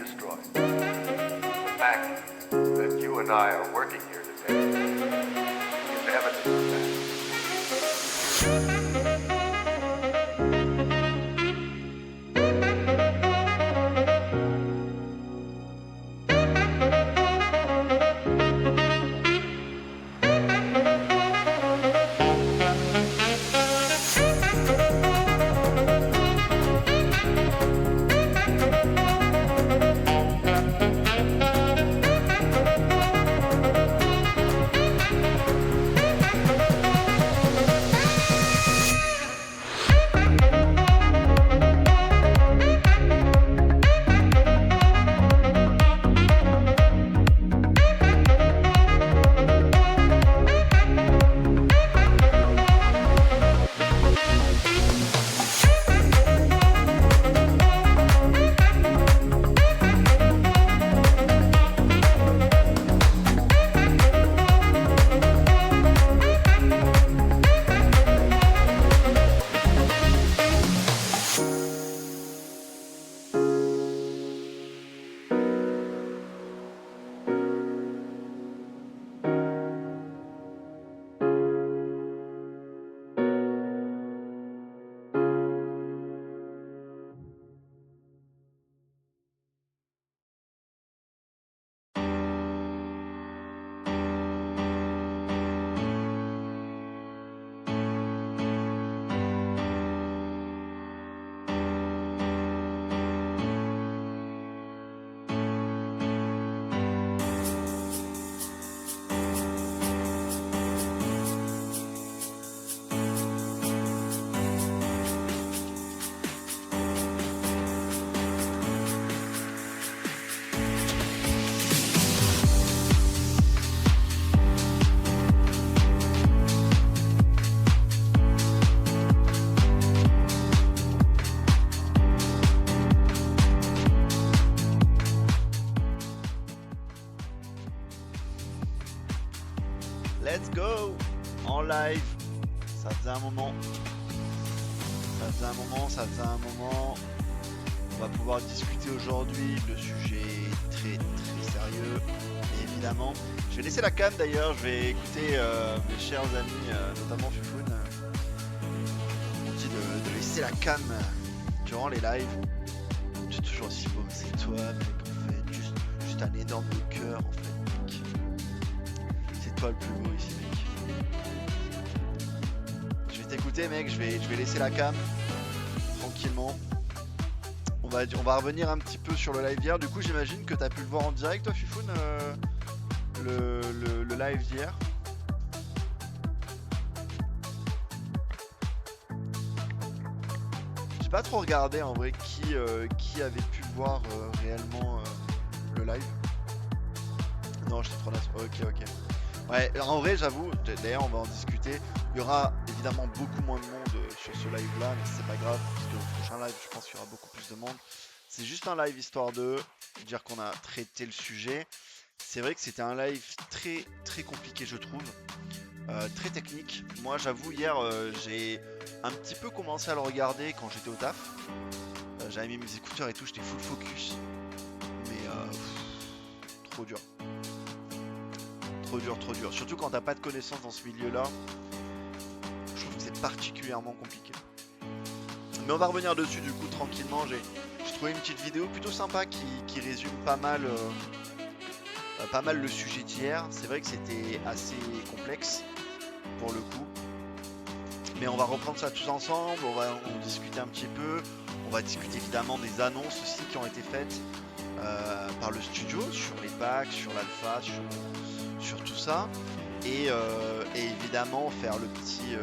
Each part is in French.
destroyed. The fact that you and I are working here today is evidence of that. Let's go en live. Ça faisait un moment. On va pouvoir discuter aujourd'hui. Le sujet est très très sérieux. Et évidemment, je vais laisser la cam d'ailleurs. Je vais écouter mes chers amis, notamment Fufoun. On dit de laisser la cam durant les lives. Tu es toujours aussi beau, c'est toi, mec. En fait, juste un énorme cœur en fait. Le plus beau ici, mec. Je vais t'écouter, mec. Je vais laisser la cam tranquillement. On va revenir un petit peu sur le live d'hier. Du coup, j'imagine que tu as pu le voir en direct, toi, Fufoun, le live d'hier. J'ai pas trop regardé en vrai qui avait pu voir réellement le live. Non, j'étais trop là. Ok. Ouais, en vrai, j'avoue, d'ailleurs, on va en discuter. Il y aura évidemment beaucoup moins de monde sur ce live là, mais c'est pas grave, parce que le prochain live, je pense qu'il y aura beaucoup plus de monde. C'est juste un live histoire de dire qu'on a traité le sujet. C'est vrai que c'était un live très très compliqué, je trouve, très technique. Moi, j'avoue, hier, j'ai un petit peu commencé à le regarder quand j'étais au taf. J'avais mis mes écouteurs et tout, j'étais full focus, mais trop dur. Trop dur, surtout quand t'as pas de connaissances dans ce milieu là. Je trouve que c'est particulièrement compliqué. Mais on va revenir dessus du coup tranquillement. J'ai trouvé une petite vidéo plutôt sympa qui résume pas mal le sujet d'hier. C'est vrai que c'était assez complexe pour le coup, mais on va reprendre ça tous ensemble. On va en discuter un petit peu. On va discuter évidemment des annonces aussi qui ont été faites par le studio sur les packs, sur l'alpha, sur tout ça, et évidemment faire le petit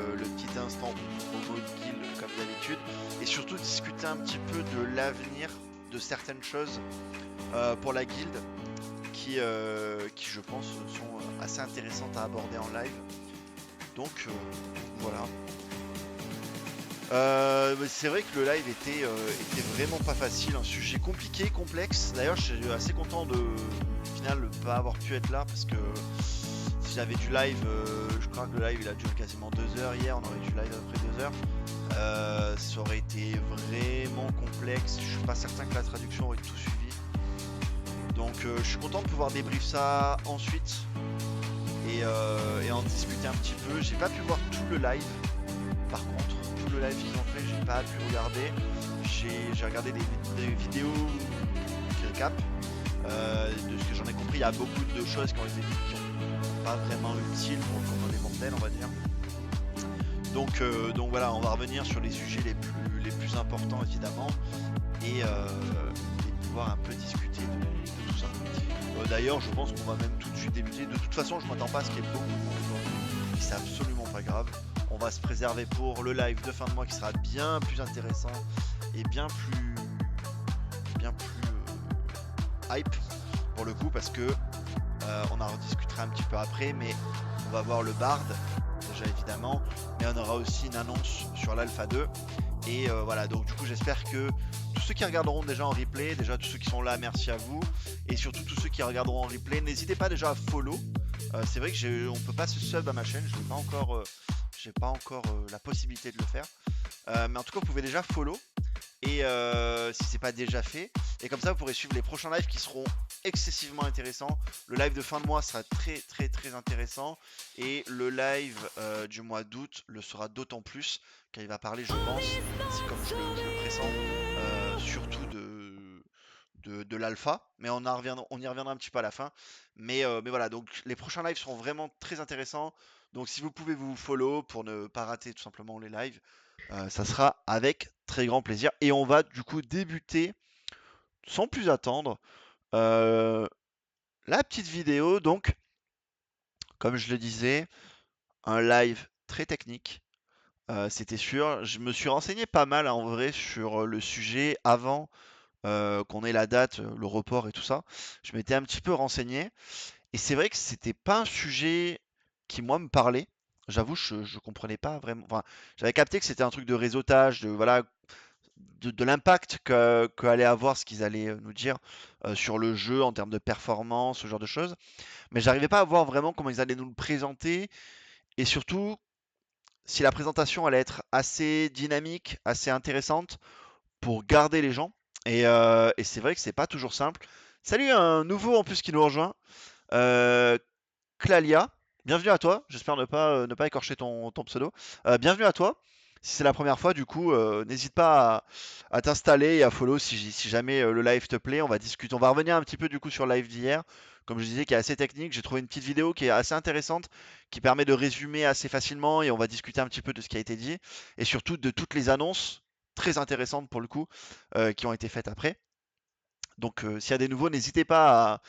instant promo de guild comme d'habitude, et surtout discuter un petit peu de l'avenir de certaines choses pour la guilde qui je pense sont assez intéressantes à aborder en live. Donc voilà. C'est vrai que le live était vraiment pas facile, un sujet compliqué, complexe. D'ailleurs, je suis assez content de au final ne pas avoir pu être là, parce que si j'avais du live, je crois que le live il a duré quasiment 2 heures hier, on aurait du live après 2 heures. Ça aurait été vraiment complexe. Je suis pas certain que la traduction aurait tout suivi. Donc je suis content de pouvoir débrief ça ensuite et en discuter un petit peu. J'ai pas pu voir tout le live, par contre, tout le live qu'ils ont fait, j'ai pas pu regarder. J'ai regardé des vidéos qui récapent. De ce que j'en ai compris, il y a beaucoup de choses qui ont été dites qui sont pas vraiment utiles pour le commun des mortels, on va dire. Donc voilà, on va revenir sur les sujets les plus importants évidemment et pouvoir un peu discuter de tout ça. D'ailleurs, je pense qu'on va même tout de suite débuter. De toute façon, je m'attends pas à ce qu'il y ait beaucoup de monde aujourd'hui, et c'est absolument pas grave. On va se préserver pour le live de fin de mois qui sera bien plus intéressant et bien plus hype pour le coup, parce que on en rediscutera un petit peu après, mais on va voir le Bard déjà évidemment, mais on aura aussi une annonce sur l'Alpha 2 et voilà, donc du coup j'espère que tous ceux qui regarderont déjà en replay, déjà tous ceux qui sont là, merci à vous, et surtout tous ceux qui regarderont en replay, n'hésitez pas déjà à follow. C'est vrai que on peut pas se sub à ma chaîne, je n'ai pas encore la possibilité de le faire, mais en tout cas vous pouvez déjà follow, et si c'est pas déjà fait, et comme ça vous pourrez suivre les prochains lives qui seront excessivement intéressants. Le live de fin de mois sera très intéressant, et le live du mois d'août le sera d'autant plus, car il va parler, je pense, si comme je le pressens, surtout de l'alpha, mais on y reviendra un petit peu à la fin. Mais voilà, donc les prochains lives seront vraiment très intéressants. Donc si vous pouvez vous follow pour ne pas rater tout simplement les lives, ça sera avec très grand plaisir. Et on va du coup débuter sans plus attendre la petite vidéo. Donc, comme je le disais, un live très technique. C'était sûr. Je me suis renseigné pas mal en vrai sur le sujet avant qu'on ait la date, le report et tout ça. Je m'étais un petit peu renseigné. Et c'est vrai que c'était pas un sujet qui, moi, me parlait. J'avoue, je comprenais pas vraiment. Enfin, j'avais capté que c'était un truc de réseautage, de voilà, de l'impact que allait avoir ce qu'ils allaient nous dire sur le jeu en termes de performance, ce genre de choses. Mais j'arrivais pas à voir vraiment comment ils allaient nous le présenter, et surtout si la présentation allait être assez dynamique, assez intéressante pour garder les gens. Et c'est vrai que c'est pas toujours simple. Salut, un nouveau en plus qui nous rejoint. Euh, Clalia, bienvenue à toi. J'espère ne pas écorcher ton pseudo. Bienvenue à toi. Si c'est la première fois, du coup, n'hésite pas à t'installer et à follow si jamais le live te plaît. On va discuter. On va revenir un petit peu du coup sur le live d'hier. Comme je disais, qui est assez technique. J'ai trouvé une petite vidéo qui est assez intéressante, qui permet de résumer assez facilement, et on va discuter un petit peu de ce qui a été dit et surtout de toutes les annonces très intéressantes pour le coup qui ont été faites après. Donc, s'il y a des nouveaux, n'hésitez pas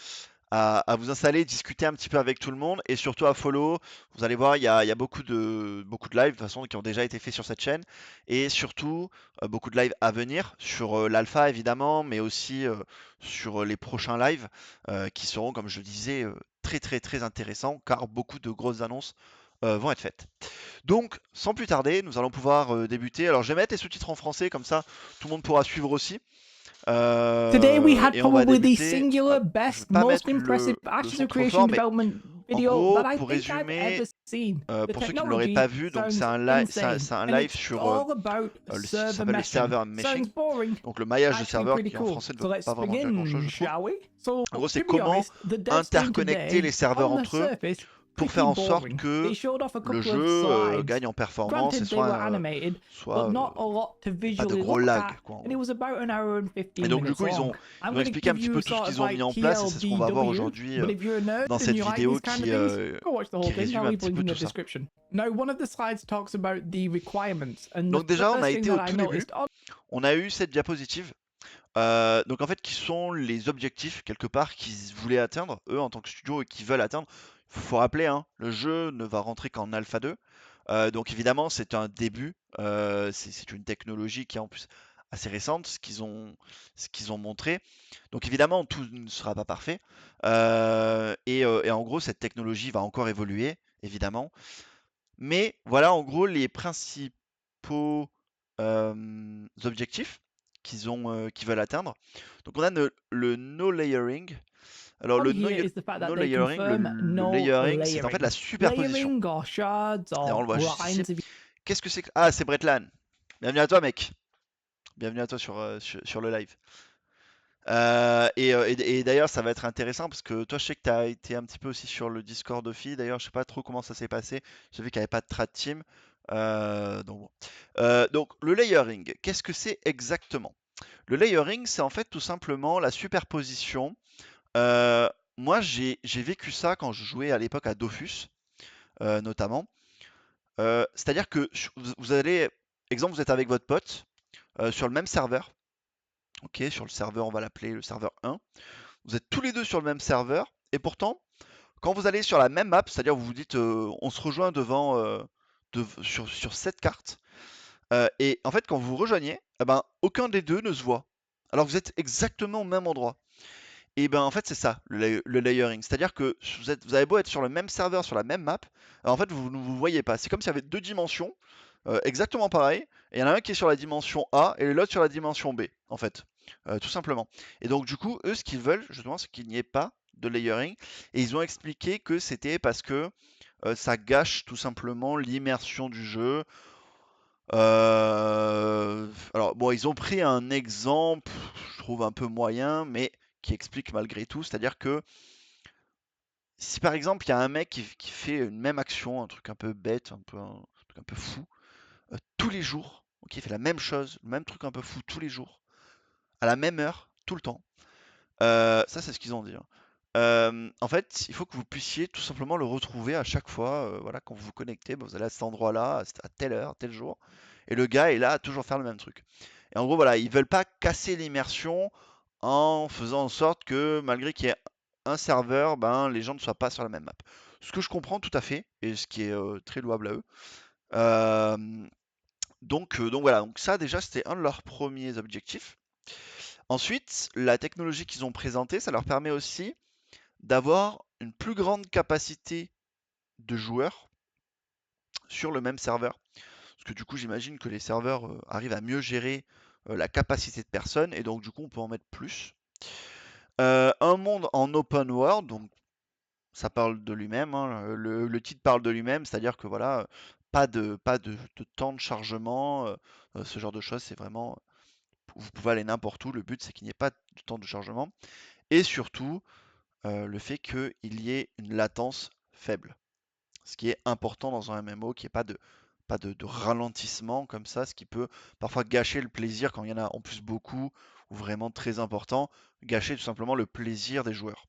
à vous installer, discuter un petit peu avec tout le monde, et surtout à follow. Vous allez voir, il y a beaucoup de lives de toute façon qui ont déjà été faits sur cette chaîne, et surtout beaucoup de lives à venir sur l'alpha évidemment, mais aussi sur les prochains lives qui seront, comme je le disais, très intéressants, car beaucoup de grosses annonces vont être faites. Donc, sans plus tarder, nous allons pouvoir débuter. Alors, je vais mettre les sous-titres en français, comme ça tout le monde pourra suivre aussi. Today we had Et on va probably the débuter. singular Je vais best, pas most mettre impressive le Ashes son of trop Creation fort, mais development en video gros, that I pour think I've résumer, ever seen. The pour ceux qui ne l'auraient technology pas vu, donc c'est sounds un insane, and live it's sur all about ça server s'appelle le meshing. server Sounds meshing, boring, donc le maillage de actually serveur pretty qui en cool. français ne So veut let's pas vraiment dire grand chose, begin, je trouve. shall we? So, En gros, c'est to be comment honest, the dev stream interconnecter les today, serveurs on the entre eux surface, pour faire pretty en sorte boring. que They showed off a le couple of jeu slides. gagne en performance et Granted, they were soit animated, but not a lot to pas de visually gros look lag, at, quoi, en and it gros. was about an hour and Et 15 donc du minutes coup, ils long. ont I'm going to expliqué un give petit peu you tout ce sort of qu'ils ont like mis en place, et c'est ce qu'on va voir TLDW, aujourd'hui but if you're a nerd dans and cette you like vidéo these kind of things, go watch the whole qui thing. résume I'll un leave petit link peu in the tout ça. description. Now, one of the slides talks about the requirements, and Donc the déjà, on first a thing été that au I tout début. noticed on On a eu cette diapositive. Donc en fait, qui sont les objectifs quelque part qu'ils voulaient atteindre, eux en tant que studio, et qui veulent atteindre. Faut rappeler, hein, le jeu ne va rentrer qu'en Alpha 2. Donc évidemment, c'est un début. C'est une technologie qui est en plus assez récente, ce qu'ils ont montré. Donc évidemment, tout ne sera pas parfait. Et en gros, cette technologie va encore évoluer, évidemment. Mais voilà, en gros, les principaux objectifs qu'ils veulent atteindre. Donc on a le no layering. Alors le no, here is the fact that no they layering, confirm le no layering, c'est en fait la superposition. layering or shards Et on or le voit juste ici. lines of Qu'est-ce que c'est que... Ah, c'est Bretlan. Bienvenue à toi, mec. Bienvenue à toi sur le live. Et d'ailleurs, ça va être intéressant parce que toi, je sais que tu as été un petit peu aussi sur le Discord de filles. D'ailleurs, je sais pas trop comment ça s'est passé. J'ai vu qu'il n'y avait pas de strat team. Donc, bon. Donc, le layering, qu'est-ce que c'est exactement? Le layering, c'est en fait tout simplement la superposition. Euh, Moi, j'ai vécu ça quand je jouais à l'époque à Dofus, notamment. C'est-à-dire que vous allez, exemple, vous êtes avec votre pote sur le même serveur. Ok, sur le serveur, on va l'appeler le serveur 1. Vous êtes tous les deux sur le même serveur, et pourtant, quand vous allez sur la même map, c'est-à-dire vous vous dites on se rejoint devant sur cette carte, et en fait quand vous vous rejoignez, eh ben, aucun des deux ne se voit. Alors vous êtes exactement au même endroit. Et ben en fait c'est ça le layering, c'est-à-dire que vous avez beau être sur le même serveur, sur la même map, en fait vous ne vous voyez pas. C'est comme s'il y avait deux dimensions exactement pareilles, et il y en a un qui est sur la dimension A et l'autre sur la dimension B, en fait, tout simplement. Et donc du coup, eux ce qu'ils veulent justement, c'est qu'il n'y ait pas de layering, et ils ont expliqué que c'était parce que ça gâche tout simplement l'immersion du jeu. Alors bon, ils ont pris un exemple, je trouve un peu moyen, mais qui explique malgré tout, c'est-à-dire que si par exemple il y a un mec qui fait une même action, un truc un peu bête, un truc un peu fou, tous les jours, ok, il fait la même chose, le même truc un peu fou tous les jours, à la même heure, tout le temps. Ça, c'est ce qu'ils ont dit, hein. En fait, il faut que vous puissiez tout simplement le retrouver à chaque fois. Voilà, quand vous vous connectez, bah, vous allez à cet endroit-là, à telle heure, tel jour, et le gars est là à toujours faire le même truc. Et en gros, voilà, ils veulent pas casser l'immersion en faisant en sorte que malgré qu'il y ait un serveur, ben, les gens ne soient pas sur la même map. Ce que je comprends tout à fait, et ce qui est très louable à eux. Donc voilà, donc ça déjà c'était un de leurs premiers objectifs. Ensuite, la technologie qu'ils ont présentée, ça leur permet aussi d'avoir une plus grande capacité de joueurs sur le même serveur. Parce que du coup, j'imagine que les serveurs arrivent à mieux gérer la capacité de personnes, et donc du coup, on peut en mettre plus. Un monde en open world, donc ça parle de lui-même, hein, le titre parle de lui-même, c'est-à-dire que voilà, pas de temps de chargement, ce genre de choses, c'est vraiment, vous pouvez aller n'importe où, le but c'est qu'il n'y ait pas de temps de chargement, et surtout le fait qu'il y ait une latence faible, ce qui est important dans un MMO, qu'il n'y ait pas de ralentissement comme ça, ce qui peut parfois gâcher le plaisir quand il y en a en plus beaucoup, ou vraiment très important, gâcher tout simplement le plaisir des joueurs.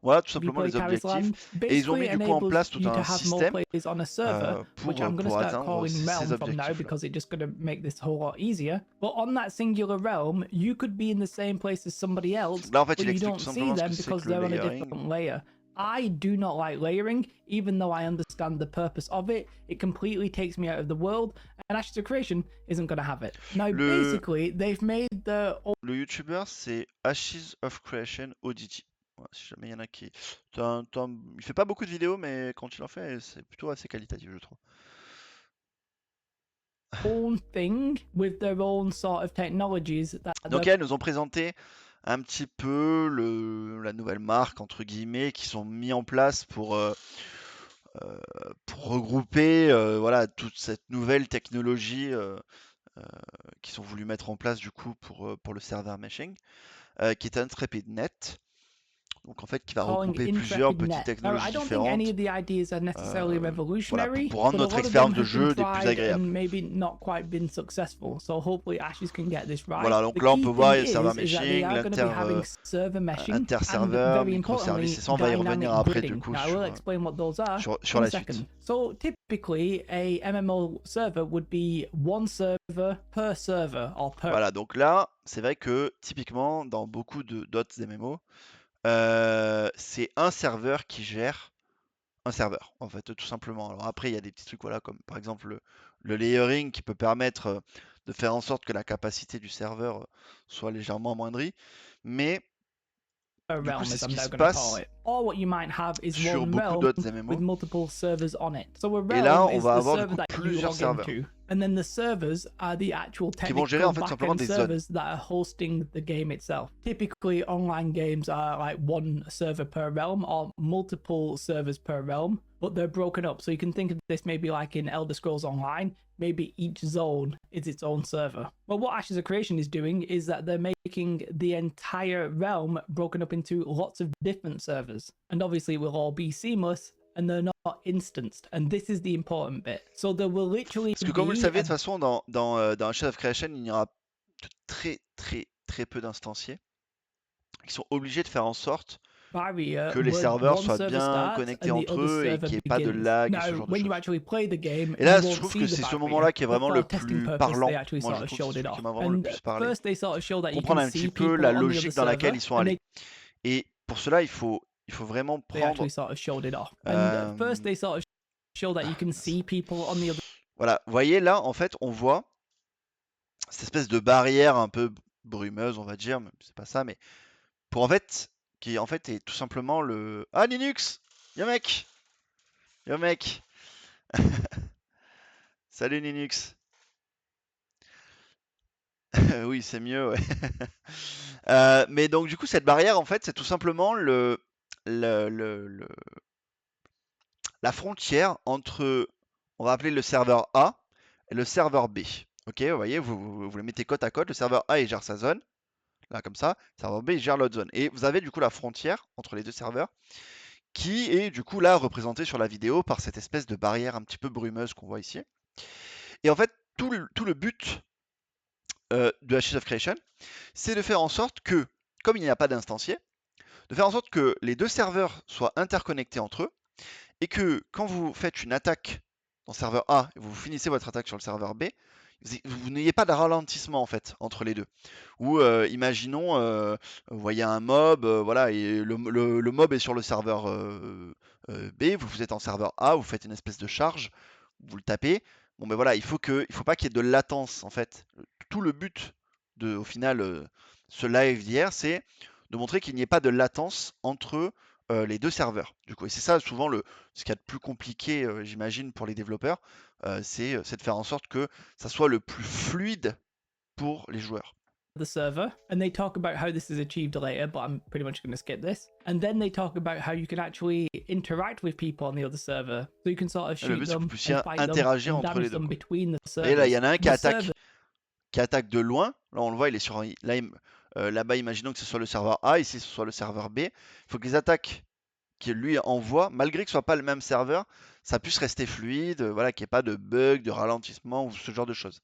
Voilà tout If you simplement play les objectifs. Karislan, Et ils ont basically mis it du coup en enables place tout you to un have more système players on a server, which I'm going to pour start atteindre calling ces Realm from now objectifs-là. because it's just going to make this a whole lot easier. But on that singular realm, you could be in the same place as somebody else, Là en fait but il you explique don't tout see simplement ce que them c'est because que le they're on a layering. different layer. I do not like layering, even though I understand the purpose of it. It completely takes me out of the world, and Ashes of Creation isn't going to have it. Now, basically, they've made the... Le youtubeur c'est Ashes of Creation Oddity. Voilà, si jamais il y en a qui... Il fait pas beaucoup de vidéos, mais quand il en fait, c'est plutôt assez qualitatif, je trouve. own thing with their own sort of technologies that Donc elles nous ont présenté un petit peu la nouvelle marque, entre guillemets, qui sont mis en place pour regrouper voilà, toute cette nouvelle technologie qu'ils ont voulu mettre en place du coup pour le server meshing, qui est IntrepidNet. Donc en fait qui va calling regrouper plusieurs Intrepid petites Net. Now, technologies I don't think any différentes. of the ideas are necessarily Voilà, revolutionary, pour rendre but a notre lot of them expérience de have been jeu des plus tried agréables. and maybe not quite been successful. So hopefully Ashes can get this right. Voilà, donc The là on key peut voir thing le server is that they meshing, are going to be having server meshing and inter-serveur, very microservices, importantly et ça on va y dynamic revenir après gridding. du coup Now, I will explain what those are sur in la a second. suite. So typically a MMO server would be one server per server or per... Voilà, donc là c'est vrai que typiquement dans beaucoup d'autres MMO, c'est un serveur qui gère un serveur, en fait, tout simplement. Alors après, il y a des petits trucs, voilà, comme par exemple le layering qui peut permettre de faire en sorte que la capacité du serveur soit légèrement amoindrie. Mais du coup, realm, c'est as ce I'm qui now se going to call passe it. Or what you might have is sur one beaucoup realm d'autres with MMO. multiple servers on it. So a Et là, realm on is va the avoir du server coup that you plusieurs log serveurs into, and then the servers are the actual qui vont gérer technical en fait simplement backend des zones. servers that are hosting the game itself. Typically, online games are like one server per realm or multiple servers per realm. but they're broken up. So you can think of this maybe like in Elder Scrolls Online, maybe each zone is its own server. Well, what Ashes of Creation is doing is that they're making the entire realm broken up into lots of different servers. And obviously it will all be seamless and they're not instanced. And this is the important bit. So there will literally Parce que comme vous le be savez, de a toute façon, dans Ashes of Creation, il n'y aura que très peu d'instanciés. Ils sont obligés de faire en sorte barrier que les where serveurs one soient server bien starts connectés and the entre other eux et server qu'il n'y ait pas de begins. lag et ce Now, genre de when you choses. actually play the game, Et là, you je won't trouve see que the c'est ce barrier, moment-là qui est but vraiment for le testing plus purpose, parlant. they actually Moi, sort je of trouve que showed c'est it celui qui off. m'a vraiment le And plus parlé. first, they sort of show that you Comprendre can un petit see peu people la on the other logique dans laquelle server, ils sont and allés. Et pour cela, il faut vraiment they actually prendre. sort of showed it off. And first, euh, they sort of show that you can see people on the other. Voilà, vous voyez là, en fait, on voit cette espèce de barrière un peu brumeuse, on va dire, mais c'est pas ça, mais pour en fait, qui en fait est tout simplement le. Ah, Linux! Yo mec! Yo mec! Salut Linux! Oui, c'est mieux, ouais. Mais donc, du coup, cette barrière, en fait, c'est tout simplement le- le- la frontière entre, on va appeler le serveur A et le serveur B. Ok, vous voyez, vous les mettez côte à côte. Le serveur A, il gère sa zone, là, comme ça. Le serveur B, il gère l'autre zone. Et vous avez du coup la frontière entre les deux serveurs qui est du coup là représentée sur la vidéo par cette espèce de barrière un petit peu brumeuse qu'on voit ici. Et en fait, tout le but de Ashes of Creation, c'est de faire en sorte que, comme il n'y a pas d'instancié, de faire en sorte que les deux serveurs soient interconnectés entre eux et que quand vous faites une attaque dans le serveur A et vous finissez votre attaque sur le serveur B, vous n'ayez pas de ralentissement en fait entre les deux. Ou imaginons, vous voyez un mob, voilà, et le mob est sur le serveur B, vous êtes en serveur A, vous faites une espèce de charge, vous le tapez. Bon ben voilà, il faut pas qu'il y ait de latence en fait. Tout le but de, au final, ce live d'hier, c'est de montrer qu'il n'y ait pas de latence entre les deux serveurs. Du coup, et c'est ça souvent ce qu'il y a de plus compliqué, j'imagine, pour les développeurs, c'est de faire en sorte que ça soit le plus fluide pour les joueurs. The server, and they talk about how this is achieved later, but I'm pretty much going to skip this. And then they talk about how you can actually interact with people on the other server, so you can sort of Le shoot but, c'est que them vous puissiez and fight them interagir and entre les damage deux, them quoi. between the Et là, il y servers. en a un The server qui attaque de loin. Là, on le voit, il est sur là, là-bas, imaginons que ce soit le serveur A, ici, ce soit le serveur B. Il faut que les attaques qu'il lui envoie, malgré que ce soit pas le même serveur, ça puisse rester fluide, voilà, qu'il n'y ait pas de bug, de ralentissement ou ce genre de choses.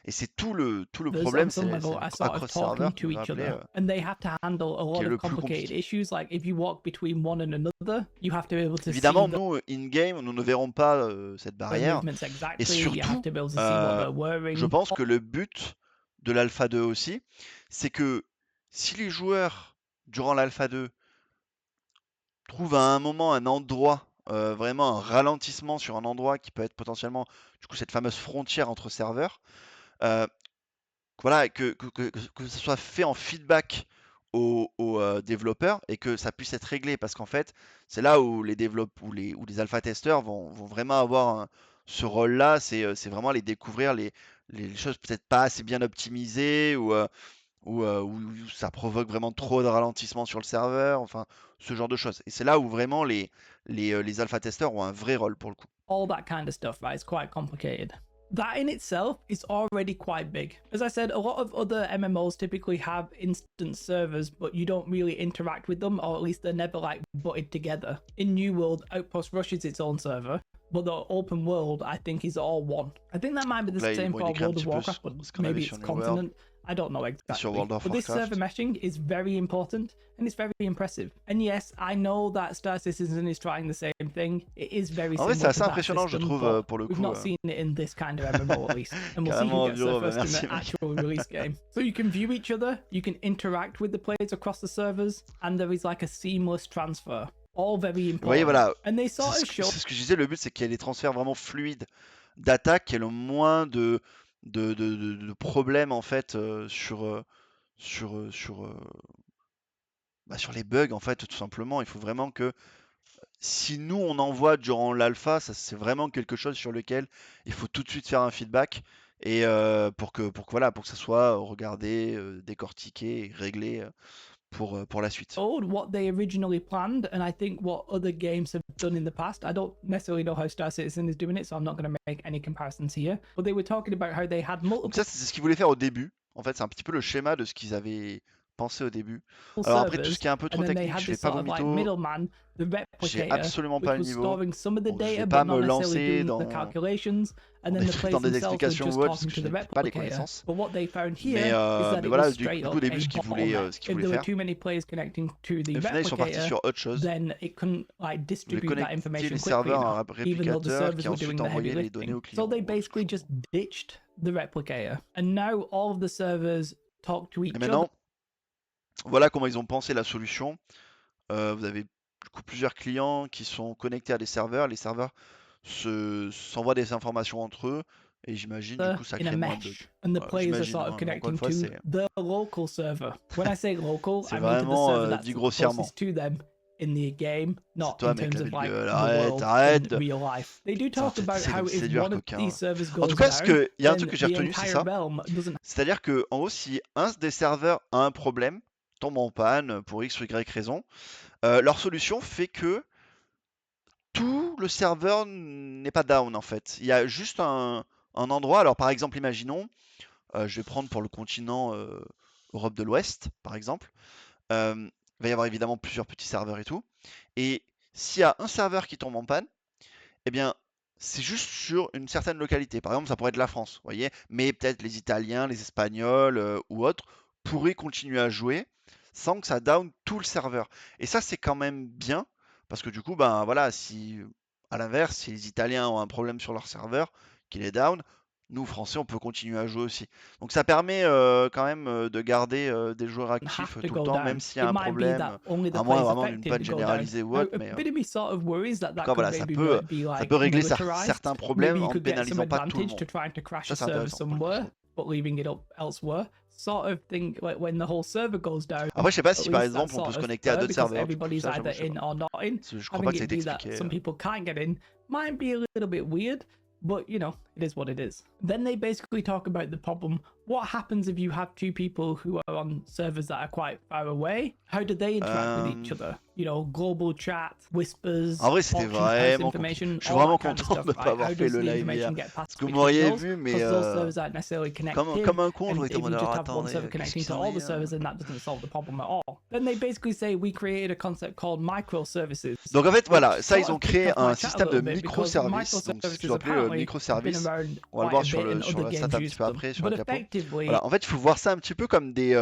Et c'est tout le on problème, c'est some level are sort of across talking server, to vous vous each rappelez, other, and they have to handle a qui lot est of le plus complicated compliqué. issues. Like if you walk between one and another, you have to be able to Évidemment, see nous, in-game, nous ne verrons pas cette their barrière. movements Et exactly. You have surtout, to be able to see what they're je wearing. pense que le but de l'Alpha 2 aussi, c'est que si les joueurs, durant l'Alpha 2, trouvent à un moment un endroit, vraiment un ralentissement sur un endroit qui peut être potentiellement, du coup, cette fameuse frontière entre serveurs, voilà, que ce soit fait en feedback aux développeurs et que ça puisse être réglé. Parce qu'en fait, c'est là où les où les alpha-testeurs vont vraiment avoir ce rôle-là, c'est vraiment aller découvrir les choses peut-être pas assez bien optimisées ou ça provoque vraiment trop de ralentissement sur le serveur, enfin, ce genre de choses. Et c'est là où vraiment les alpha-testeurs ont un vrai rôle pour le coup. All that kind of stuff, right? It's quite complicated. That in itself is already quite big. As I said, a lot of other MMOs typically have instance servers, but you don't really interact with them, or at least they're never like butted together. In New World, Outpost Rush is its own server, but the open world, I think, is all one. I think that might be the Là, same bon, for il décrit un World petit of peu Warcraft, but ce qu'on avait maybe sur it's New World. continent. I don't know exactly. World of But this Warcraft. server meshing is very important and it's very impressive. And yes, I know that Star Citizen is trying the same thing. It is very En vrai, similar c'est assez to that impressionnant, je system, trouve, but pour le we've coup. not seen it in this kind of MMO at least. And we'll see Carrément who au gets bureau, there bah, first in merci, the mec. actual release game. So you can view each other, you can interact with the players across the servers, and there is like a seamless transfer. All very Vous voyez, important. voilà, And they sort c'est of show c'est ce que je disais, le but c'est qu'il y ait des transferts vraiment fluides d'attaque, qu'il y ait le moins de problèmes en fait sur les bugs en fait, tout simplement. Il faut vraiment que si nous on envoie durant l'alpha, ça c'est vraiment quelque chose sur lequel il faut tout de suite faire un feedback et pour que voilà, pour que ça soit regardé, décortiqué, et réglé pour la suite. What they originally planned, and I think what other games have done in the past. I don't necessarily know how Star Citizen is doing it, so I'm not going to make any comparisons here. But they were talking about how they had multiple Donc ça, c'est ce qu'ils voulaient faire au début. En fait, c'est un petit peu le schéma de ce qu'ils avaient pensé au début. Alors après, tout ce servers, qui est un peu trop and then they technique, had je vais this pas sort vos of like mythos. middleman, the J'ai replicator, absolument which pas le was niveau. storing some of the Donc, je data, vais pas but not me lancer necessarily doing dans the calculations, and des then the trucs, players dans des themselves were explications just ou autre, parce talking que to je the n'ai pas les replicator. connaissances. But what they found here Mais, is that mais it voilà, was du straight coup, up au début, a ce qu'ils voulaient bottleneck. If there were faire, too many players connecting to the et au final, ils sont partis replicator, sur autre chose. then it couldn't like Ils voulaient distribute that connecter information les quickly serveurs à un enough, even though the réplicateur servers qui were doing ensuite the heavy envoyait les données lifting. au So client. they Ouais, basically just ditched the replicator, and now all of the servers talk to Et each other. maintenant, voilà comment ils ont pensé la solution. Vous avez du coup plusieurs clients qui sont connectés à des serveurs. Les serveurs s'envoient des informations entre eux. Et j'imagine, du coup, ça In a crée moins de bugs. mesh, and the Voilà, players are j'imagine, sort of hein, mais encore connecting une fois, to the local server. When I say local, c'est I mean to the vraiment server that's dit grossièrement. closest to them in the game, C'est not toi, in mec, terms la of like gueule. the Arrête, world arrête. in real life. They do talk about T'essaies de how me if séduire, one of coquin. these servers En goes tout cas, down, il y a un then truc que j'ai the retenu, c'est entire ça. realm doesn't. C'est-à-dire que, en gros, si un des serveurs a un problème, tombe en panne pour X ou Y raison, leur solution fait que tout le serveur n'est pas down en fait. Il y a juste un endroit. Alors par exemple, imaginons, je vais prendre pour le continent Europe de l'Ouest, par exemple. Il va y avoir évidemment plusieurs petits serveurs et tout. Et s'il y a un serveur qui tombe en panne, eh bien, c'est juste sur une certaine localité. Par exemple, ça pourrait être la France, vous voyez. Mais peut-être les Italiens, les Espagnols ou autres pourraient continuer à jouer sans que ça down tout le serveur. Et ça, c'est quand même bien. Parce que du coup, ben voilà, si à l'inverse, si les Italiens ont un problème sur leur serveur, qu'il est down, nous Français, on peut continuer à jouer aussi. Donc ça permet quand même de garder des joueurs actifs Have to tout le go temps, down. même s'il y a It un might be that problème, only the à moins players vraiment d'une affected panne go down. généralisée ou Now, autre. a Mais bit of me sort of worries that en tout that cas, could voilà, ça maybe peut, be ça like peut régler militarized. certains Maybe problèmes you en ne could get some pénalisant pas tout le advantage to monde. trying to crash Ça, a c'est server intéressant pour le coup, je somewhere, trouve. but leaving it up elsewhere. Sort of thing like when the whole server goes down. Après, je sais pas At si par least that's exemple on peut sort se of connecter à fair d'autres because serveurs. Du coup, everybody's ça, j'avoue, either je sais in pas. or not in. Je crois Having pas que ça ait it été be that expliqué. some people can't get in might be a little bit weird, but you know, it is what it is. Then they basically talk about the problem. What happens if you have two people who are on servers that are quite far away? How do they interact with each other? You know, global chat, whispers, En vrai, c'était auction house vraiment information, compliqué. Je suis all vraiment that kind of content stuff, de ne pas right? avoir How fait does le the live information hier. get passed Parce que vous between m'auriez those? vu, mais Because those servers aren't necessarily connected. comme un con, And j'aurais été if en you mode just alors have one server attendez, qu'est-ce connecting qui to s'en all the est servers, then that doesn't solve the problem at all. Then they basically say we created a concept called microservices. Donc en fait, voilà, which ça, sort ils ont of kicked créé off my un chat a système de little bit because microservices. Donc c'est ce qu'ils ont appelé le apparently microservice. been around On va le quite voir a sur bit le and sur other la stat games un petit use peu them. après, sur But la diapo. effectively, Voilà, en fait, il faut voir ça un petit peu comme du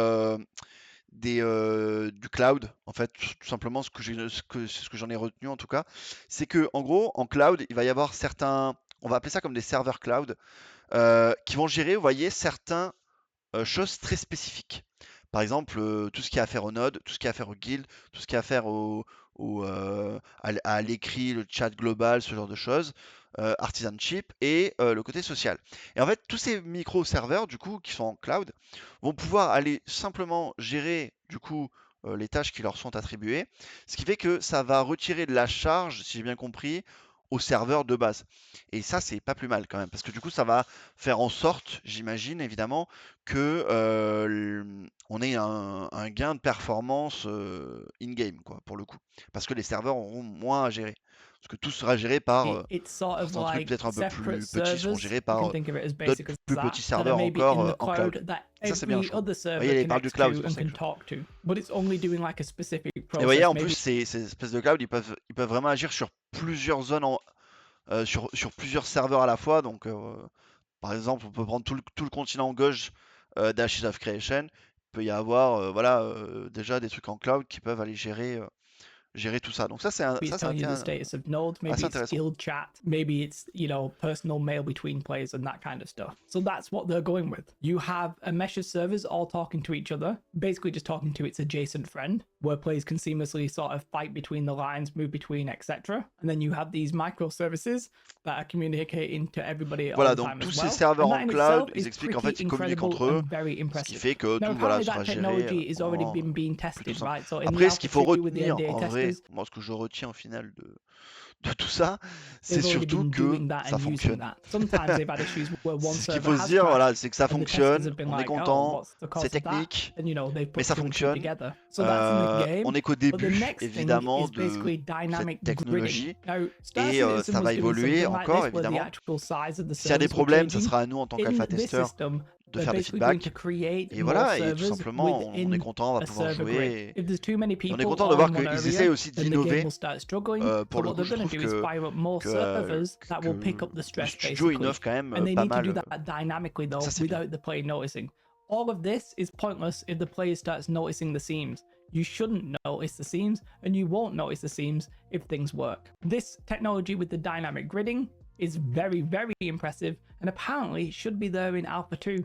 cloud. En fait, tout simplement, c'est ce que j'en ai retenu en tout cas, c'est que en gros, en cloud, il va y avoir certains, on va appeler ça comme des serveurs cloud, qui vont gérer, vous voyez, certaines choses très spécifiques. Par exemple, tout ce qui a à faire au node, tout ce qui a à faire au guild, tout ce qui a à faire à l'écrit, le chat global, ce genre de choses, artisanship et le côté social. Et en fait, tous ces micro-serveurs, du coup, qui sont en cloud, vont pouvoir aller simplement gérer, du coup, les tâches qui leur sont attribuées, ce qui fait que ça va retirer de la charge, si j'ai bien compris, au serveur de base. Et ça, c'est pas plus mal quand même, parce que du coup, ça va faire en sorte, j'imagine évidemment, que on ait un gain de performance in-game, quoi, pour le coup. Parce que les serveurs auront moins à gérer. Parce que tout sera géré par it's sort of certains trucs like peut-être un peu separate plus petits seront servers. gérés You par can think of it as d'autres basic as plus that, petits that are serveurs maybe encore in the en cloud. cloud that Ça, c'est bien, every je trouve. other Vous server voyez, il parle du connects cloud, c'est to pour and ça que can talk to, but it's only doing like a specific Et vous process. voyez, en Maybe plus, ces espèces de cloud, ils peuvent vraiment agir sur plusieurs zones, sur plusieurs serveurs à la fois. Donc, par exemple, on peut prendre tout le continent gauche d'Ashes of Creation. Il peut y avoir voilà, déjà des trucs en cloud qui peuvent aller gérer tout ça. Donc ça, c'est it's telling you the status of nodes, maybe assez it's intéressant. guild chat, maybe it's, you know, personal mail between players and that kind of stuff. So that's what they're going with. You have a mesh of servers all talking to each other, basically just talking to its adjacent friend, where players can seamlessly sort of fight between the lines, move between, etc. And then you have these microservices that are communicating to everybody all Voilà, the donc time tous as ces well. serveurs And that en in cloud, itself ils is expliquent en fait pretty qu'ils communiquent incredible entre eux, and very ce impressive. qui fait que Now, tout voilà, apparently sera that géré technology is already en being plutôt tested, simple. right? So in Après, the ce qu'il faut Alpha 2 with the retenir NDA en testing, vrai, creators, moi ce que je retiens au final de tout ça, c'est they've already surtout been que doing that ça and using fonctionne. that. Sometimes they've had issues where one C'est ce qu'il server faut se has dire, crashed voilà, c'est que ça and the testers fonctionne, have been on est like, oh, content, what's the c'est cause of that? technique, And you know, they've mais put ça two and two fonctionne. together. So that's in the game. On est qu'au But the début, next thing évidemment, is basically de cette dynamic gridding. technologie, Now, Star et Citizen ça was va doing évoluer something like encore, this, where the évidemment. actual size of the S'il y a des servers were problèmes, ça changing. sera à nous en tant In qu'alpha this testeur system, de they're faire des basically going feedbacks. to create Et more voilà, et tout servers simplement, on est within content, on va a pouvoir server grid. jouer. If there's too many Et on est people content de all voir in one qu'ils area, essaient aussi then the game d'innover. will start struggling. Pour So le what coup, they're je going to trouve do is que, fire up more servers that will pick up the le stress, studio basically. innove quand même And they pas need to do mal. that dynamically, though, Ça, c'est bien. without the player noticing. All of this is pointless if the player starts noticing the seams. You shouldn't notice the seams, and you won't notice the seams if things work. This technology with the dynamic gridding is very, very impressive, and apparently should be there in Alpha 2,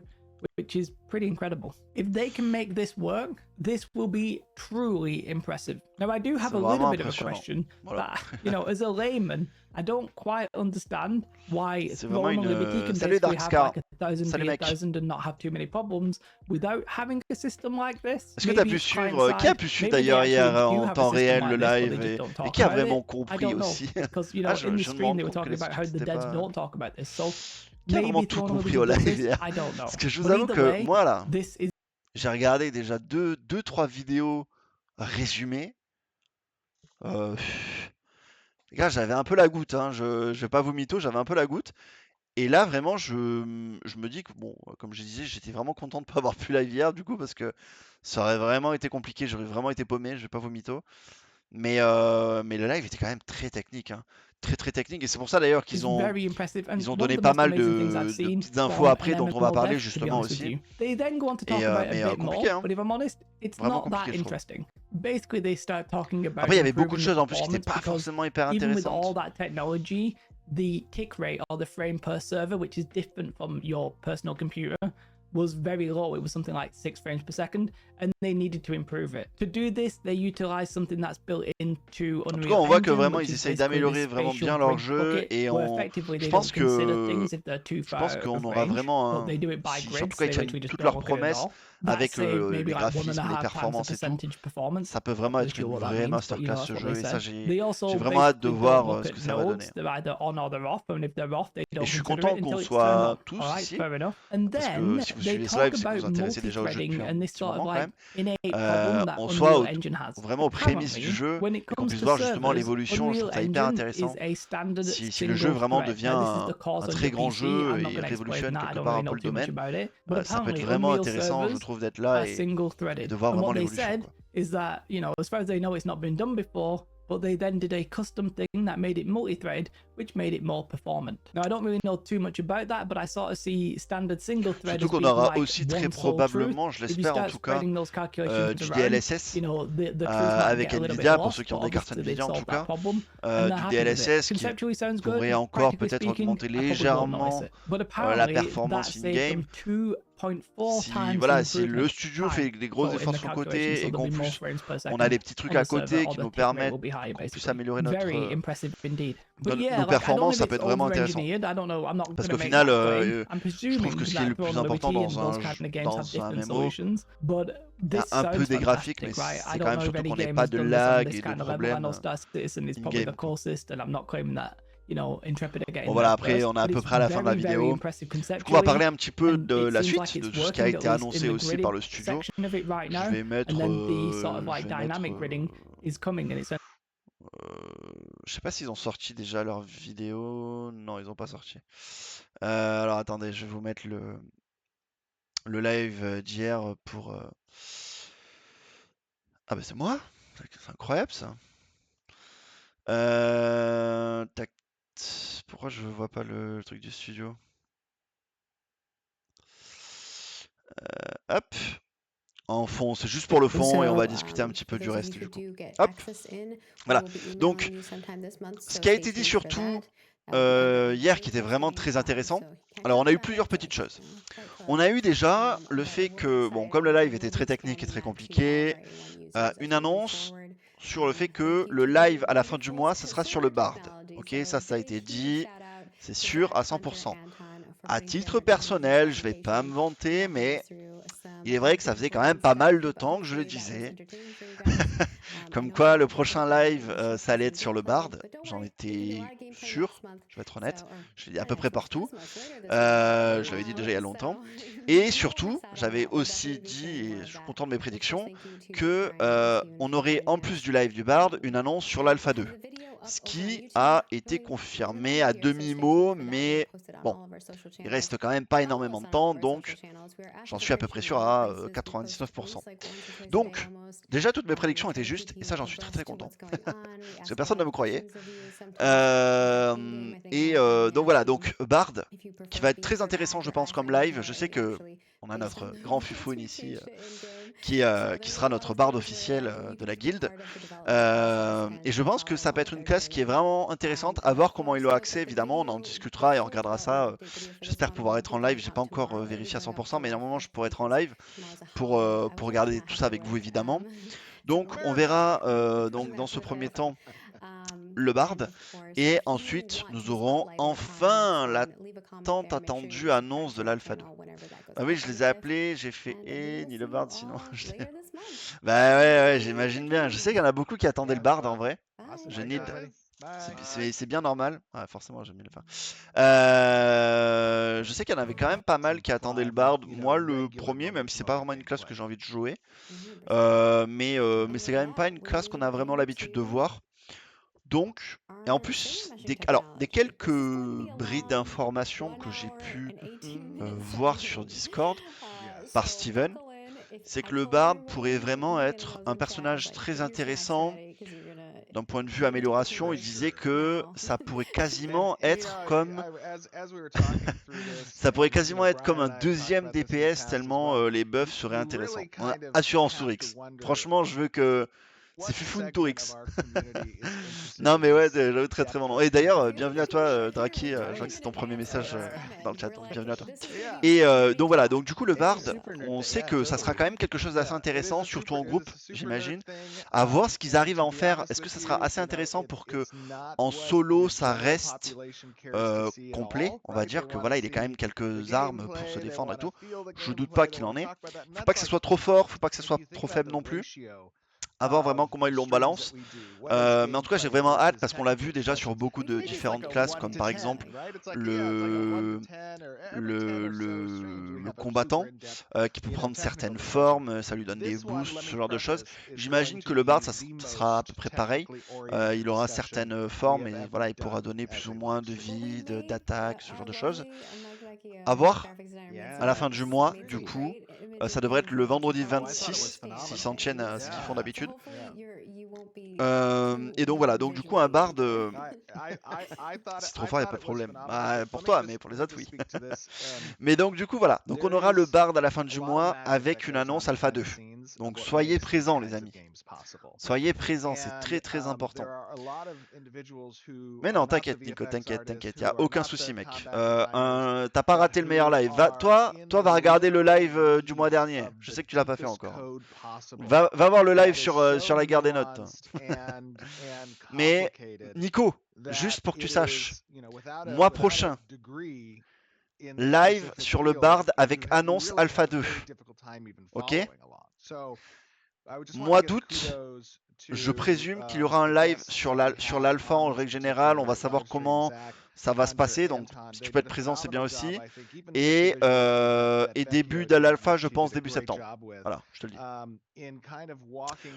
which is pretty incredible. If they can make this work, this will be truly impressive. Now, I do have C'est a little vraiment bit of a impressionnant. question Voilà. that, you know, as a layman, I don't quite understand why C'est vraiment Throne Liberty can Salut basically have Darkscar. like 1,000 Salut mec. 8,000 and not have too many problems without having a system like this. Est-ce que tu as Maybe pu it's suivre, client qui a side, pu suivre maybe they d'ailleurs hier actually do en have a temps system réel like le this, but they live just et don't talk qui a about it? vraiment I compris don't know, aussi? because you know, Ah, in the je me stream rends they were compte que talking les about how the c'était devs pas... don't talk about this. So Qui a vraiment maybe tout Throne compris Liberty au does live this, hier? I don't know. Parce que je vous But avoue either que way, moi là, this is j'ai regardé déjà 2-3 vidéos résumées. Euh, Les gars, j'avais un peu la goutte, hein. Je vais pas vous mytho, j'avais un peu la goutte. Et là, vraiment, je me dis que, bon, comme je disais, j'étais vraiment content de pas avoir pu live hier, du coup, parce que ça aurait vraiment été compliqué, j'aurais vraiment été paumé, je vais pas vous mytho. Mais le live était quand même très technique, hein. Très très technique. Et c'est pour ça d'ailleurs qu'ils ont very impressive. And ils ont one donné of the pas most mal amazing things I've de seen petites infos from après an dont on va MMO parler dev, to be justement honest with aussi. you. They then go on to talk Et, about it mais a bit compliqué, more, hein. but if I'm honest, it's Vraiment not that compliqué, je trouve. interesting. Basically, they start talking about Après, il y avait beaucoup de improving choses the en plus qui n'étaient performance pas because forcément hyper even with all intéressantes. that technology, the tick rate or the frame per server, which is different from your personal computer, was very low. It was something like 6 frames per second, and they needed to improve it. To do this, they utilized something that's built into En tout Unreal cas, on voit que Engine, vraiment which ils is essayent basically d'améliorer this vraiment spatial bien leur grid jeu bucket, et where effectively je they pense don't consider que things if they're too je pense far qu'on of aura range, vraiment but they do it by si, grids. surtout quand They ils tiennent literally just toutes don't leurs look at it at promesses all. That avec saved maybe les like graphismes, les 1.5 times the performances et tout. percentage performance. Ça peut vraiment Not être really sure une what that vraie means, but you know masterclass ce that's what jeu they et ça said. j'ai They also vraiment hâte de basically voir don't look ce que at ça va donner. nodes. They're either on or they're off, and if they're off, they Et don't je suis consider content it qu'on until it's turned soit on. tous All right, ici fair enough. And parce then que si vous they suivez ce talk live, c'est que about vous vous intéressez déjà au jeu multi-threading depuis un and this petit sort of moment quand like même. innate problem that On soit Unreal Engine has. vraiment aux prémices du Apparently, jeu when it et qu'on comes puisse to voir justement servers, l'évolution, je Unreal trouve ça hyper Engine intéressant. is a standard Si le single jeu vraiment thread. devient Now, this is the un cause on très the grand PC. jeu I'm not et going to explain révolutionne that. I quelque don't part really un know peu le too much domaine, about it. But ça peut être apparently, vraiment Unreal intéressant, je servers trouve, d'être là are et single-threaded. de voir And vraiment what they l'évolution, said quoi. is that, you know, as far as they know, it's not been done before, but they then did a custom thing that made it multi-thread, which made it more performant. Now, I don't really know too much about that, but I sort of see standard single thread Surtout as qu'on being aura like aussi très one sole truth. probablement, je If you l'espère en start tout cas, spreading those calculations du around, DLSS you know, the truth might avec get a little bit Nvidia, pour lost, ceux qui ont but des cartes obviously they've Nvidia en tout solved that cas, problem, and they're du happy with it. DLSS qui Conceptually sounds good. pourrait encore Practically peut-être speaking, augmenter I probably won't légèrement notice it. But la apparently, that performance saved in-game. them 2.4 Si, times voilà, the si le improvement studio fait time. des gros So in efforts the de son calculation, côté so et there'll qu'en be more plus frames per on a second des petits trucs on à the server, côté or qui the nous tick rate permettent will be higher, qu'on puisse basically. améliorer Very impressive indeed. But nos yeah, like, I don't know performances, if ça it's peut être vraiment intéressant. over-engineered. I don't know. I'm not Parce going qu'au to make final, that claim. I'm je trouve presuming que ce qui est that le plus Throne important Liberty and dans those kind of games have un different MMO, solutions, but this un peu sounds des graphiques, mais fantastic, right? I c'est quand don't même know if surtout any qu'on n'ait game pas has de done this on lag this et de kind of level. I know problèmes Star Citizen is probably in-game, the quoi. closest, and I'm not claiming that, you know, Intrepid are getting Bon voilà, there après first, on est à but peu it's près à la fin de la very, very vidéo. impressive Du coup, on va parler conceptually, un petit peu and de it la seems suite, like de it's tout ce qui a working, été at least in annoncé the aussi gridded par le studio. section of it right Je now, vais mettre, and then the sort of je like vais dynamic mettre, gridding is coming, and it's je sais pas s'ils ont sorti déjà leur vidéo. Non, ils ont pas sorti. Alors attendez, je vais vous mettre le live d'hier pour. Ah bah c'est moi? C'est incroyable ça. Tac. Pourquoi je vois pas le truc du studio? Hop. En fond, c'est juste pour le fond et on va discuter un petit peu du reste du coup. Hop. Voilà. Donc, ce qui a été dit surtout hier qui était vraiment très intéressant. Alors, on a eu plusieurs petites choses. On a eu déjà le fait que, bon, comme le live était très technique et très compliqué, une annonce sur le fait que le live à la fin du mois, ce sera sur le Bard. Ok, ça a été dit, c'est sûr à 100%. À titre personnel, je vais pas me vanter, mais il est vrai que ça faisait quand même pas mal de temps que je le disais. Comme quoi, le prochain live, ça allait être sur le Bard. J'en étais sûr, je vais être honnête. Je l'ai dit à peu près partout. Je l'avais dit déjà il y a longtemps. Et surtout, j'avais aussi dit, et je suis content de mes prédictions, que on aurait en plus du live du Bard une annonce sur l'Alpha 2. Ce qui a été confirmé à demi-mot, mais bon, il reste quand même pas énormément de temps, donc j'en suis à peu près sûr à 99%. Donc, déjà toutes mes prédictions étaient justes, et ça j'en suis très très content, parce que personne ne me croyait. Donc voilà, donc Bard, qui va être très intéressant je pense comme live. Je sais que on a notre grand Fufoun ici, qui sera notre Bard officiel de la guilde. Et je pense que ça peut être une classe qui est vraiment intéressante. À voir comment il a accès, évidemment, on en discutera et on regardera ça. J'espère pouvoir être en live, j'ai pas encore vérifié à 100%, mais normalement je pourrais être en live pour regarder tout ça avec vous évidemment. Donc on verra donc dans ce premier temps le Bard, et ensuite nous aurons enfin la tant attendue annonce de l'Alpha 2. Ah oui, je les ai appelés, j'ai fait ni le Bard sinon. Bah ouais, j'imagine bien. Je sais qu'il y en a beaucoup qui attendaient le Bard en vrai. Je need. C'est bien normal. Ouais, forcément, j'aime bien le faire. Je sais qu'il y en avait quand même pas mal qui attendaient le Bard. Moi, le premier, même si c'est pas vraiment une classe que j'ai envie de jouer. Mais c'est quand même pas une classe qu'on a vraiment l'habitude de voir. Donc, et en plus, des quelques bris d'informations que j'ai pu voir sur Discord par Steven, c'est que le Bard pourrait vraiment être un personnage très intéressant d'un point de vue amélioration. Il disait que ça pourrait quasiment être comme un deuxième DPS tellement les buffs seraient intéressants. Assurance Tourix. Franchement, je veux que c'est Fufoun Tourix. Non mais ouais, j'avoue, très très bon nom. Et d'ailleurs, bienvenue à toi Draki, je vois que c'est ton premier message dans le chat, donc bienvenue à toi. Et donc voilà, donc du coup le Bard, on sait que ça sera quand même quelque chose d'assez intéressant, surtout en groupe, j'imagine. À voir ce qu'ils arrivent à en faire. Est-ce que ça sera assez intéressant pour que en solo ça reste complet? On va dire que voilà, il est quand même quelques armes pour se défendre et tout. Je doute pas qu'il en ait. Faut pas que ça soit trop fort, faut pas que ça soit trop faible non plus. À voir vraiment comment ils l'ont balance. Mais en tout cas, j'ai vraiment hâte parce qu'on l'a vu déjà sur beaucoup de différentes classes, comme par exemple le combattant qui peut prendre certaines formes, ça lui donne des boosts, ce genre de choses. J'imagine que le Bard, ça sera à peu près pareil. Il aura certaines formes et voilà, il pourra donner plus ou moins de vie, d'attaque, ce genre de choses. À voir à la fin du mois, du coup. Ça devrait être le vendredi 26, s'ils s'en tiennent à ce qu'ils font d'habitude. Et donc voilà, donc du coup un Bard, c'est trop fort, il n'y a pas de problème. Bah, pour toi, mais pour les autres, oui. Mais donc du coup voilà, donc on aura le Bard à la fin du mois avec une annonce Alpha 2. Donc soyez présents les amis. Soyez présents, c'est très très important. Mais non, t'inquiète Nico, t'inquiète, il n'y a aucun souci mec. T'as pas raté le meilleur live. Toi va regarder le live du mois dernier. Je sais que tu l'as pas fait encore. Va voir le live sur la guerre des notes. Mais Nico, juste pour que tu saches, mois prochain, live sur le Bard avec annonce Alpha 2. Ok? Mois d'août, je présume qu'il y aura un live sur l'alpha en règle générale. On va savoir comment ça va se passer. Donc, si tu peux être présent, c'est bien aussi. Et début de l'alpha, je pense début septembre. Voilà, je te le dis.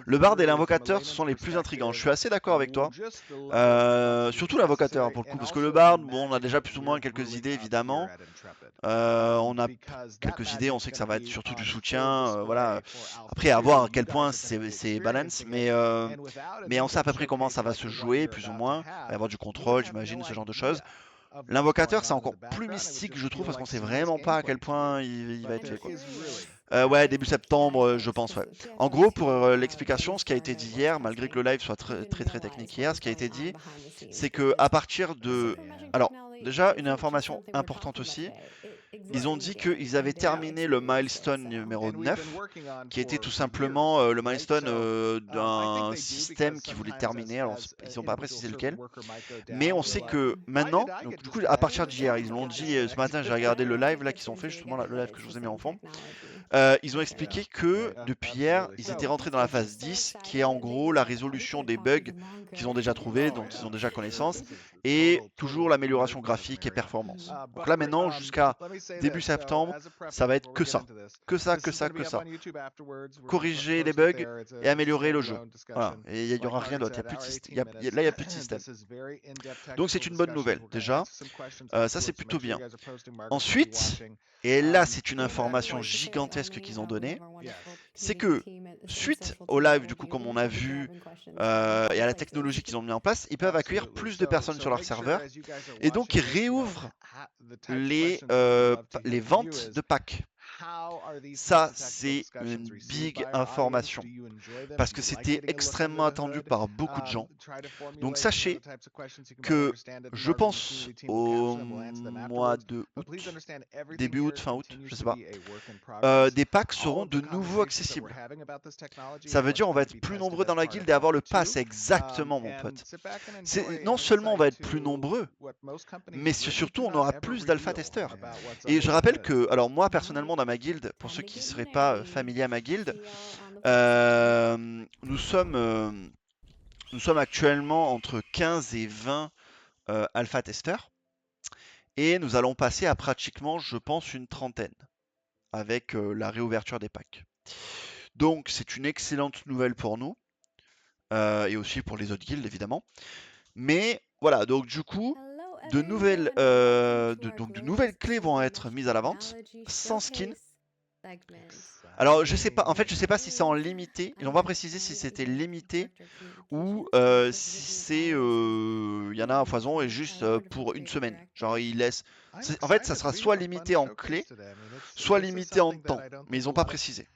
Le Bard et l'invocateur, ce sont les plus intrigants. Je suis assez d'accord avec toi. Surtout l'invocateur, pour le coup. Parce que le Bard, bon, on a déjà plus ou moins quelques idées, évidemment. On a quelques idées, on sait que ça va être surtout du soutien. Voilà. Après, à voir à quel point c'est balance. Mais on sait à peu près comment ça va se jouer, plus ou moins. Il va y avoir du contrôle, j'imagine, ce genre de choses. L'invocateur, c'est encore plus mystique, je trouve, parce qu'on sait vraiment pas à quel point il va être fait, quoi. Ouais, début septembre, je pense, ouais. En gros, pour l'explication, ce qui a été dit hier, malgré que le live soit très très, très technique hier, ce qui a été dit, c'est que à partir de... Alors, déjà, une information importante aussi, ils ont dit qu'ils avaient terminé le milestone numéro 9, qui était tout simplement le milestone d'un système qu'ils voulaient terminer. Alors, ils n'ont pas précisé lequel. Mais on sait que maintenant, donc, du coup, à partir d'hier, ils l'ont dit, ce matin, j'ai regardé le live là qu'ils ont fait, justement le live que je vous ai mis en fond. Ils ont expliqué que depuis hier, ils étaient rentrés dans la phase 10, qui est en gros la résolution des bugs qu'ils ont déjà trouvés, dont ils ont déjà connaissance, et toujours l'amélioration graphique et performance. Donc là maintenant, jusqu'à début septembre, ça va être que ça. Que ça, que ça, que ça. Corriger les bugs et améliorer le jeu. Voilà, et il n'y aura rien d'autre. Là, il n'y a plus de système. Donc c'est une bonne nouvelle, déjà. Ça, c'est plutôt bien. Ensuite, et là, c'est une information gigantesque qu'ils ont donnée, c'est que suite au live, du coup, comme on a vu, et à la technologie qu'ils ont mis en place, ils peuvent accueillir plus de personnes sur leur serveur, et donc ils réouvrent les ventes de packs. Ça, c'est une big information, parce que c'était extrêmement attendu par beaucoup de gens. Donc sachez que je pense au mois de août, début août, fin août, je sais pas, des packs seront de nouveau accessibles. Ça veut dire on va être plus nombreux dans la guilde et avoir le pass, exactement mon pote. Non seulement on va être plus nombreux, mais surtout on aura plus d'alpha testeurs. Et je rappelle que, alors moi personnellement dans ma guilde, pour ceux qui ne seraient pas familiers à ma guilde, nous sommes actuellement entre 15 et 20 alpha testeurs. Et nous allons passer à pratiquement, je pense, une trentaine avec la réouverture des packs. Donc c'est une excellente nouvelle pour nous et aussi pour les autres guildes évidemment. Mais voilà, donc du coup, de nouvelles clés vont être mises à la vente sans skin. Alors je sais pas, en fait je sais pas si c'est en limité, ils n'ont pas précisé si c'était limité ou si c'est il y en a un foison et juste pour une semaine. Genre ils laissent. En fait ça sera soit limité en clé, soit limité en temps, mais ils n'ont pas précisé.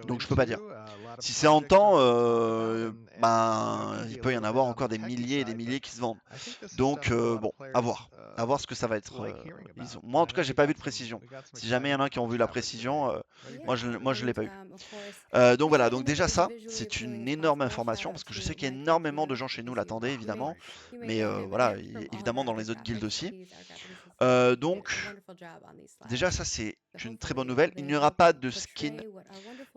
Donc je peux pas dire. Si c'est en temps, ben il peut y en avoir encore des milliers et des milliers qui se vendent. Donc bon, à voir ce que ça va être. Moi en tout cas j'ai pas vu de précision. Si jamais il y en a qui ont vu la précision, moi je l'ai pas eu. Donc voilà, donc déjà ça, c'est une énorme information parce que je sais qu'il y a énormément de gens chez nous l'attendaient évidemment, mais voilà, évidemment dans les autres guildes aussi. Donc déjà ça c'est une très bonne nouvelle. Il n'y aura pas de skin,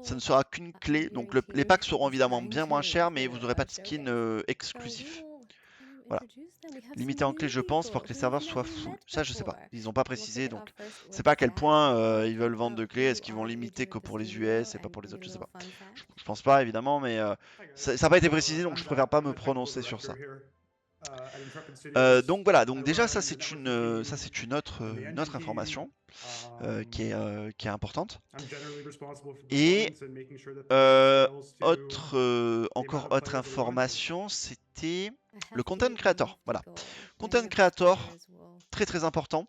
ça ne sera qu'une clé. Donc les packs seront évidemment bien moins chers, mais vous n'aurez pas de skin exclusif. Voilà. Limité en clé, je pense, pour que les serveurs soient full. Ça, je sais pas. Ils n'ont pas précisé, donc je sais pas à quel point ils veulent vendre de clés. Est-ce qu'ils vont limiter que pour les US et pas pour les autres? Je sais pas. Je pense pas, évidemment, mais ça n'a pas été précisé, donc je préfère pas me prononcer sur ça. Donc voilà, donc déjà ça c'est une autre information qui est importante. Et encore autre information, c'était le content creator. Voilà, content creator, très très important.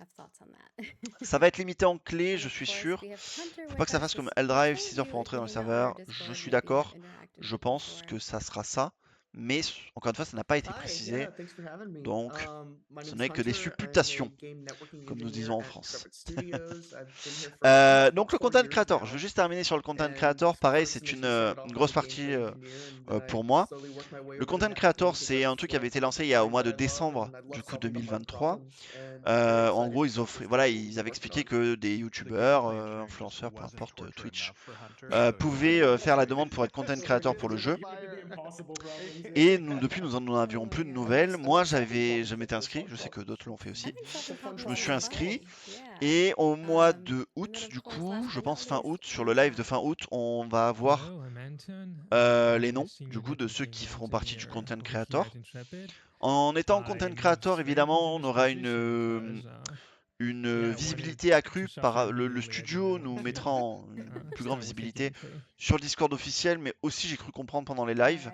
Ça va être limité en clé, je suis sûr. Faut pas que ça fasse comme Eldrive, 6 heures pour entrer dans le serveur. Je suis d'accord, je pense que ça sera ça. Mais encore une fois, ça n'a pas été précisé, donc ce n'est que des supputations, comme nous disons en France. Donc le content creator, je veux juste terminer sur le content creator. Pareil, c'est une grosse partie pour moi. Le content creator, c'est un truc qui avait été lancé il y a au mois de décembre du coup 2023. En gros, ils avaient expliqué que des youtubeurs, influenceurs, peu importe, Twitch, pouvaient faire la demande pour être content creator pour le jeu. Et depuis, nous n'en avions plus de nouvelles. Moi, je m'étais inscrit, je sais que d'autres l'ont fait aussi. Je me suis inscrit et au mois de août, du coup, je pense fin août, sur le live de fin août, on va avoir les noms du coup de ceux qui feront partie du content creator. En étant content creator, évidemment, on aura une visibilité accrue par le studio nous mettra en une plus grande visibilité sur le Discord officiel, mais aussi j'ai cru comprendre pendant les lives.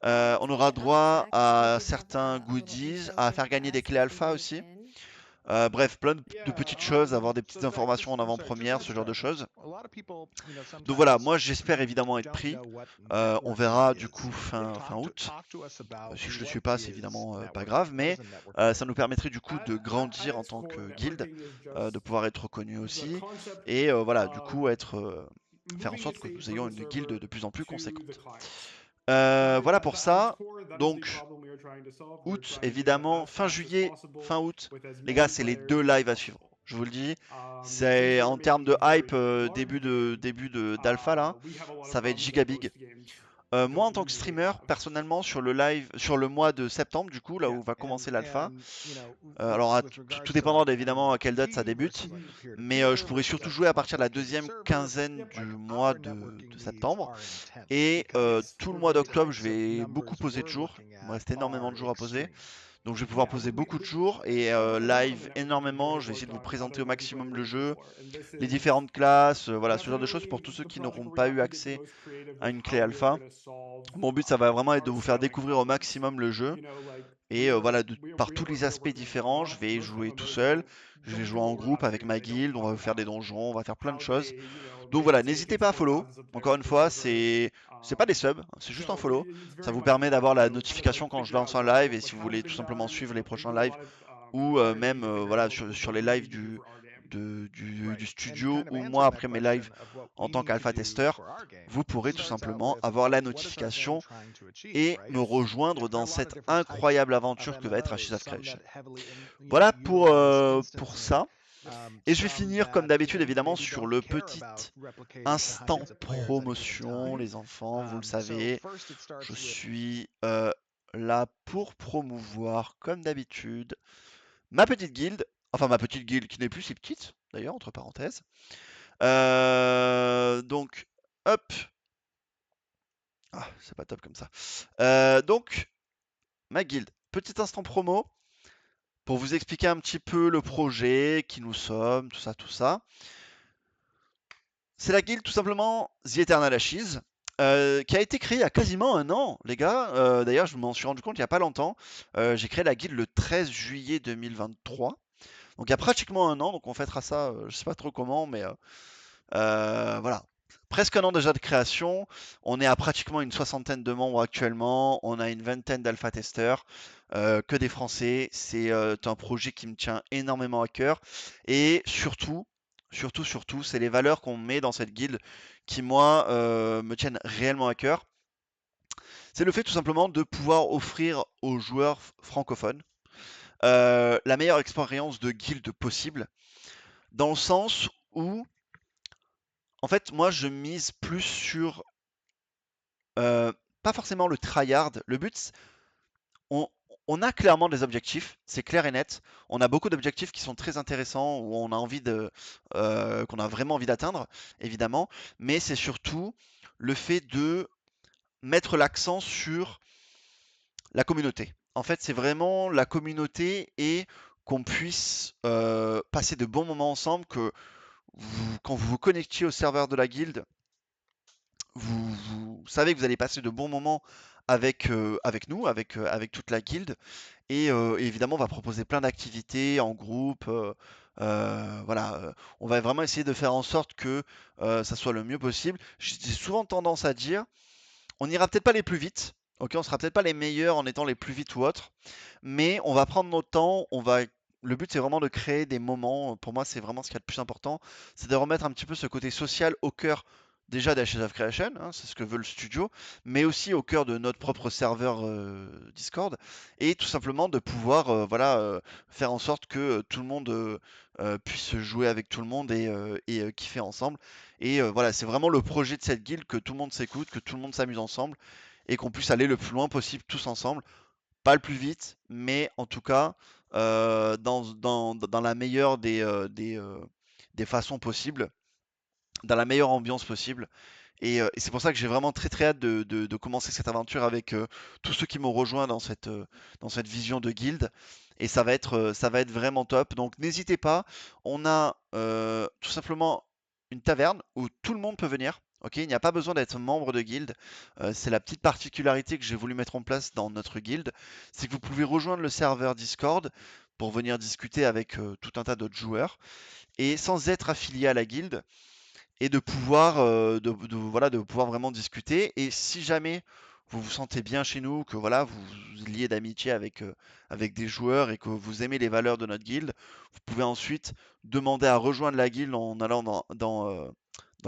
On aura droit à certains goodies, à faire gagner des clés alpha aussi. Bref, plein de petites choses, avoir des petites informations en avant-première, ce genre de choses. Donc voilà, moi j'espère évidemment être pris. On verra du coup fin août. Si je le suis pas, c'est évidemment pas grave, mais ça nous permettrait du coup de grandir en tant que guilde, de pouvoir être reconnu aussi, et voilà, du coup faire en sorte que nous ayons une guilde de plus en plus conséquente. Voilà pour ça. Donc août, évidemment, fin juillet, fin août, les gars, c'est les 2 lives à suivre. Je vous le dis, c'est en termes de hype, d'alpha là, ça va être giga big. Moi, en tant que streamer, personnellement, sur le live, sur le mois de septembre, du coup, là où va commencer l'alpha, alors tout dépendant évidemment à quelle date ça débute, mais je pourrais surtout jouer à partir de la deuxième quinzaine du mois de septembre. Et tout le mois d'octobre, je vais beaucoup poser de jours. Il me reste énormément de jours à poser. Donc je vais pouvoir poser beaucoup de jours et live énormément. Je vais essayer de vous présenter au maximum le jeu, les différentes classes, voilà, ce genre de choses pour tous ceux qui n'auront pas eu accès à une clé alpha. Mon but, ça va vraiment être de vous faire découvrir au maximum le jeu. Et voilà, par tous les aspects différents, je vais jouer tout seul, je vais jouer en groupe avec ma guilde, on va faire des donjons, on va faire plein de choses. Donc voilà, n'hésitez pas à follow. Encore une fois, c'est pas des subs, c'est juste un follow. Ça vous permet d'avoir la notification quand je lance un live et si vous voulez tout simplement suivre les prochains lives ou même voilà sur les lives du studio ou moi après mes lives en tant qu'alpha testeur, vous pourrez tout simplement avoir la notification et me rejoindre dans cette incroyable aventure que va être Ashes of Creation. Voilà pour ça. Et je vais finir comme d'habitude évidemment sur le petit instant promotion, les enfants, vous le savez. Je suis là pour promouvoir comme d'habitude ma petite guilde. Enfin ma petite guilde qui n'est plus si petite d'ailleurs, entre parenthèses. Donc, hop. Ah, c'est pas top comme ça. Donc, ma guilde. Petit instant promo pour vous expliquer un petit peu le projet, qui nous sommes, tout ça, tout ça. C'est la guilde tout simplement The Eternal Ashes, qui a été créée il y a quasiment un an, les gars. D'ailleurs, je m'en suis rendu compte il n'y a pas longtemps. J'ai créé la guilde le 13 juillet 2023. Donc il y a pratiquement un an, donc on fêtera ça, je sais pas trop comment, mais voilà. Presque un an déjà de création. On est à pratiquement une soixantaine de membres actuellement. On a une vingtaine d'alpha testeurs, que des Français. C'est un projet qui me tient énormément à cœur. Et surtout, c'est les valeurs qu'on met dans cette guilde qui, moi, me tiennent réellement à cœur. C'est le fait tout simplement de pouvoir offrir aux joueurs francophones la meilleure expérience de guilde possible, dans le sens où en fait, moi, je mise plus sur, pas forcément le tryhard. Le but, on on a clairement des objectifs, c'est clair et net. On a beaucoup d'objectifs qui sont très intéressants, où on a envie qu'on a vraiment envie d'atteindre, évidemment. Mais c'est surtout le fait de mettre l'accent sur la communauté. En fait, c'est vraiment la communauté et qu'on puisse, passer de bons moments ensemble, que quand vous vous connectiez au serveur de la guilde, vous savez que vous allez passer de bons moments avec nous, avec toute la guilde. Et évidemment, on va proposer plein d'activités en groupe. Voilà, on va vraiment essayer de faire en sorte que ça soit le mieux possible. J'ai souvent tendance à dire, on n'ira peut-être pas les plus vite. Ok, on sera peut-être pas les meilleurs en étant les plus vite ou autre, mais on va prendre notre temps. Le but, c'est vraiment de créer des moments. Pour moi, c'est vraiment ce qu'il y a de plus important, c'est de remettre un petit peu ce côté social au cœur déjà d'Ashes of Creation, hein, c'est ce que veut le studio, mais aussi au cœur de notre propre serveur Discord, et tout simplement de pouvoir voilà, faire en sorte que tout le monde puisse jouer avec tout le monde et kiffer ensemble. Et voilà, c'est vraiment le projet de cette guilde, que tout le monde s'écoute, que tout le monde s'amuse ensemble, et qu'on puisse aller le plus loin possible tous ensemble. Pas le plus vite, mais en tout cas, dans la meilleure des façons possibles, dans la meilleure ambiance possible. Et c'est pour ça que j'ai vraiment très très hâte de commencer cette aventure avec tous ceux qui m'ont rejoint dans cette vision de guilde. Et ça va être vraiment top. Donc n'hésitez pas, on a tout simplement une taverne où tout le monde peut venir. Ok, il n'y a pas besoin d'être membre de guilde. C'est la petite particularité que j'ai voulu mettre en place dans notre guilde. C'est que vous pouvez rejoindre le serveur Discord pour venir discuter avec tout un tas d'autres joueurs et sans être affilié à la guilde et de pouvoir, voilà, de pouvoir vraiment discuter. Et si jamais vous vous sentez bien chez nous, que voilà, vous vous liez d'amitié avec des joueurs et que vous aimez les valeurs de notre guilde, vous pouvez ensuite demander à rejoindre la guilde en allant dans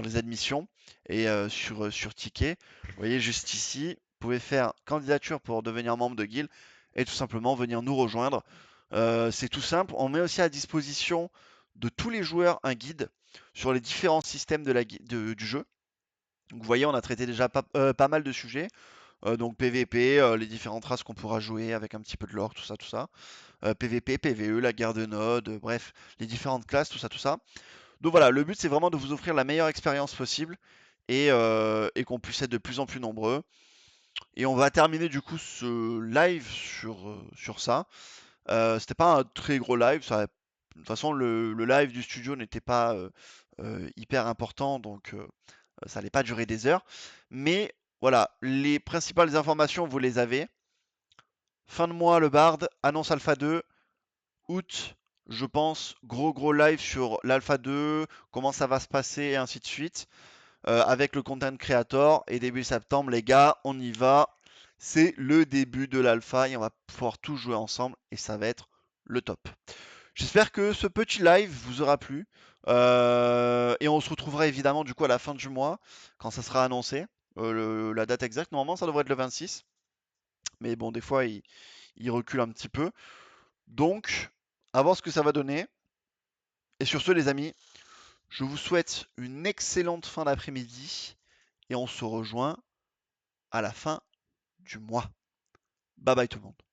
les admissions et sur Ticket. Vous voyez juste ici, vous pouvez faire candidature pour devenir membre de guilde et tout simplement venir nous rejoindre. C'est tout simple. On met aussi à disposition de tous les joueurs un guide sur les différents systèmes du jeu. Donc, vous voyez, on a traité déjà pas mal de sujets. Donc PVP, les différentes races qu'on pourra jouer avec un petit peu de lore, tout ça, tout ça. PVP, PVE, la guerre de node, bref, les différentes classes, tout ça, tout ça. Donc voilà, le but c'est vraiment de vous offrir la meilleure expérience possible et qu'on puisse être de plus en plus nombreux. Et on va terminer du coup ce live sur ça. C'était pas un très gros live, de toute façon le live du studio n'était pas hyper important, donc ça allait pas durer des heures. Mais voilà, les principales informations, vous les avez. Fin de mois, le Bard, annonce Alpha 2, août, je pense, gros live sur l'Alpha 2, comment ça va se passer et ainsi de suite, avec le content creator. Et début septembre, les gars, on y va. C'est le début de l'Alpha et on va pouvoir tout jouer ensemble et ça va être le top. J'espère que ce petit live vous aura plu. Et on se retrouvera évidemment du coup à la fin du mois, quand ça sera annoncé. La date exacte, normalement ça devrait être le 26. Mais bon, des fois il recule un petit peu. Donc, à voir ce que ça va donner. Et sur ce les amis, je vous souhaite une excellente fin d'après-midi. Et on se rejoint à la fin du mois. Bye bye tout le monde.